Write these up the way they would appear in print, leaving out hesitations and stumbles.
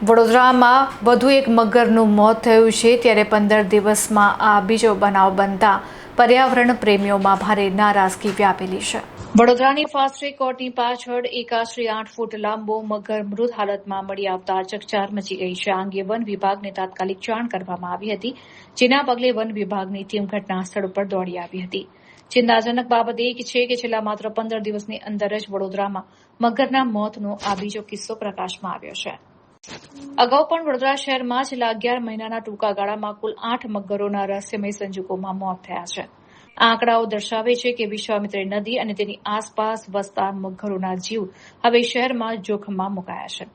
વડોદરામાં વધુ એક મગરનું મોત થયું છે ત્યારે 15 દિવસમાં આ બીજો બનાવ બનતા પર્યાવરણ પ્રેમીઓમાં ભારે નારાજગી વ્યાપેલી છે। વડોદરાની ફાસ્ટ ટ્રેક કોર્ટની પાછળ એક આશરે 8 ફૂટ લાંબો મગર મૃત હાલતમાં મળી આવતા ચકચાર મચી ગઈ છે। આ અંગે વન વિભાગને તાત્કાલિક જાણ કરવામાં આવી હતી, જેના પગલે વન વિભાગની ટીમ ઘટના સ્થળ ઉપર દોડી આવી હતી। ચિંતાજનક બાબત એ છે કે છેલ્લા માત્ર 15 દિવસની અંદર જ વડોદરામાં મગરના મોતનો આ બીજો કિસ્સો પ્રકાશમાં આવ્યો છે। અગાઉ પણ વડોદરા શહેરમાં છેલ્લા 11 મહિનાના ટૂંકા ગાળામાં કુલ 8 મગરોના રહસ્યમય સંજોગોમાં મોત થયા છે। આ આંકડાઓ દર્શાવે છે કે વિશ્વામિત્રી નદી અને તેની આસપાસ વસતા મગરોના જીવ હવે શહેરમાં જોખમમાં મુકાયા છે।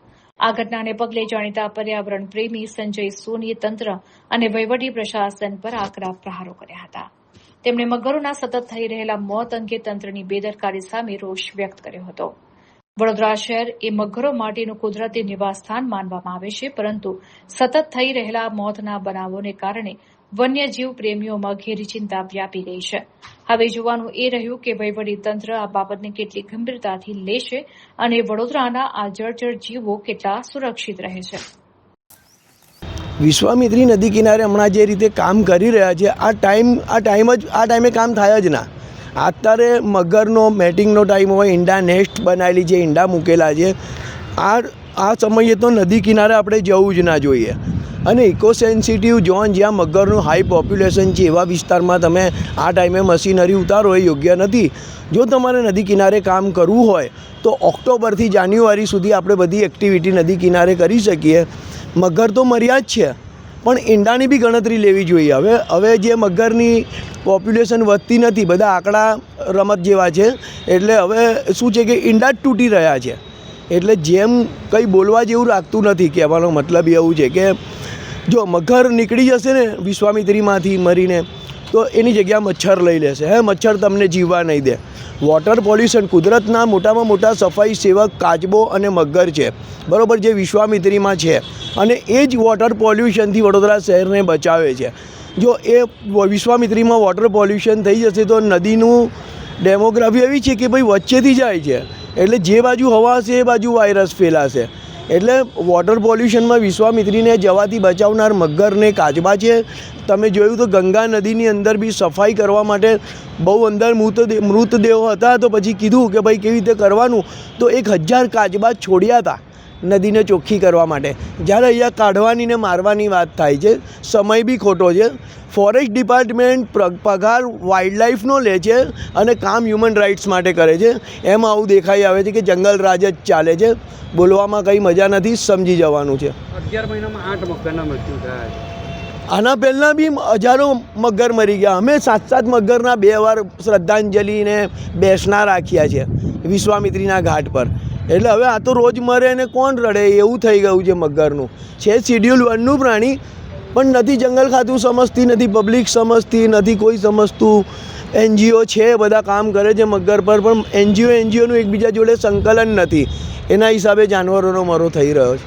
આ ઘટનાને પગલે જાણીતા પર્યાવરણ પ્રેમી સંજય સોનીએ તંત્ર અને વહીવટી પ્રશાસન પર આકરા પ્રહારો કર્યા હતા। તેમણે મગરોના સતત થઈ રહેલા મોત અંગે તંત્રની બેદરકારી સામે રોષ વ્યક્ત કર્યો હતો। વડોદરા શહેર એ મગરો માટેનું કુદરતી નિવાસસ્થાન માનવામાં આવે છે, પરંતુ સતત થઈ રહેલા મોતના બનાવોને કારણે વન્યજીવ પ્રેમીઓમાં ઘેરી ચિંતા વ્યાપી ગઈ છે। હવે જોવાનું એ રહ્યું કે વહીવટી તંત્ર આ બાબતને કેટલી ગંભીરતાથી લેશે અને વડોદરાના આ જળચર જીવો કેટલા સુરક્ષિત રહે છે। વિશ્વામિત્રી નદી કિનારે હમણાં જે રીતે કામ કરી રહ્યા છે, આ ટાઈમે કામ થાય જ ના। અત્યારે મગરનો મેટિંગનો ટાઈમ હોય, ઈંડા નેસ્ટ બનાવેલી છે, ઈંડા મૂકેલા છે। આ સમયે તો નદી કિનારે આપણે જવું જ ના જોઈએ। અને ઇકો સેન્સિટિવ ઝોન જ્યાં મગરનું હાઈ પોપ્યુલેશન છે એવા વિસ્તારમાં તમે આ ટાઈમે મશીનરી ઉતારો એ યોગ્ય નથી। જો તમારે નદી કિનારે કામ કરવું હોય તો ઓક્ટોબરથી જાન્યુઆરી સુધી આપણે બધી એક્ટિવિટી નદી કિનારે કરી શકીએ। મગર તો મર્યા જ છે, પણ ઈંડાની બી ગણતરી લેવી જોઈએ। હવે જે મગરની પોપ્યુલેશન વધતી નથી, બધા આંકડા રમત જેવા છે, એટલે હવે શું છે કે ઈંડા જ તૂટી રહ્યા છે। એટલે જેમ કંઈ બોલવા જેવું લાગતું નથી। કહેવાનો મતલબ એવું છે કે જો મગર નીકળી જશે ને વિશ્વામિત્રીમાંથી મરીને, તો એની જગ્યા મચ્છર લઈ લેશે। મચ્છર તમને જીવવા નહીં દે। વોટર પોલ્યુશન, કુદરતના મોટામાં મોટા સફાઈ સેવક કાચબો અને મગર છે, બરાબર, જે વિશ્વામિત્રીમાં છે, અને એ જ વોટર પોલ્યુશનથી વડોદરા શહેરને બચાવે છે। જો એ વિશ્વામિત્રીમાં વોટર પોલ્યુશન થઈ જશે તો નદીનું ડેમોગ્રાફી એવી છે કે ભાઈ વચ્ચેથી જાય છે, એટલે જે બાજુ હવા હશે એ બાજુ વાયરસ ફેલાશે। એટલે વોટર પોલ્યુશનમાં વિશ્વામિત્રીને જવાથી બચાવનાર મગરને કાચબા છે। તમે જોયું તો ગંગા નદીની અંદર બી સફાઈ કરવા માટે બહુ અંદર મૃતદેહો હતા, તો પછી કીધું કે ભાઈ કેવી રીતે કરવાનું, તો 1000 કાચબા છોડ્યા હતા નદીને ચોખ્ખી કરવા માટે। જ્યારે અહીંયા કાઢવાની ને મારવાની વાત થાય છે, સમય બી ખોટો છે। ફોરેસ્ટ ડિપાર્ટમેન્ટ પગાર વાઇલ્ડલાઇફનો લે છે અને કામ હ્યુમન રાઇટ્સ માટે કરે છે। એમાં આવું દેખાઈ આવે છે કે જંગલ રાજ જ ચાલે છે। બોલવામાં કંઈ મજા નથી, સમજી જવાનું છે। 11 મહિનામાં 8 મગરના મૃત્યુ થયા છે। આના પહેલાં બી હજારો મગર મરી ગયા। અમે 7 મગરના 2 વાર શ્રદ્ધાંજલિને બેસના રાખ્યા છે વિશ્વામિત્રીના ઘાટ પર। એટલે હવે આ તો રોજ મરે ને કોણ રડે એવું થઈ ગયું છે મગરનું। છે શિડ્યુલ 1નું પ્રાણી, પણ નથી જંગલ ખાતું સમજતી, નથી પબ્લિક સમજતી, નથી કોઈ સમજતું। NGO છે, બધા કામ કરે છે મગર પર, પણ NGOનું એકબીજા જોડે સંકલન નથી। એના હિસાબે જાનવરોનો મરો થઈ રહ્યો છે।